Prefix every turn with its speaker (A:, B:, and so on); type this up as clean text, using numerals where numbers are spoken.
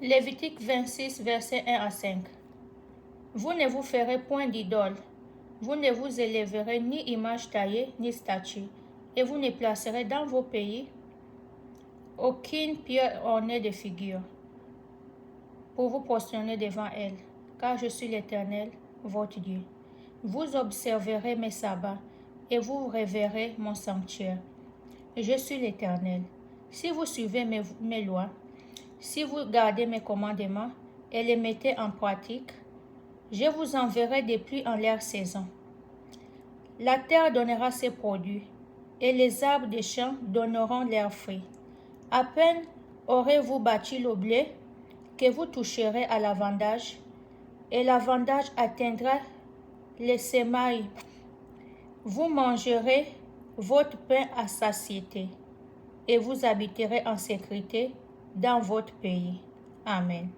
A: Lévitique 26, versets 1 à 5. Vous ne vous ferez point d'idole, vous ne vous élèverez ni image taillée, ni statue, et vous ne placerez dans vos pays aucune pierre ornée de figure, pour vous prosterner devant elle, car je suis l'Éternel, votre Dieu. Vous observerez mes sabbats, et vous révérez mon sanctuaire. Je suis l'Éternel. Si vous suivez mes lois, si vous gardez mes commandements et les mettez en pratique, je vous enverrai des pluies en leur saison. La terre donnera ses produits, et les arbres des champs donneront leurs fruits. À peine aurez-vous bâti le blé, que vous toucherez à la vendange, et la vendange atteindra les semailles. Vous mangerez votre pain à satiété, et vous habiterez en sécurité dans votre pays. Amen.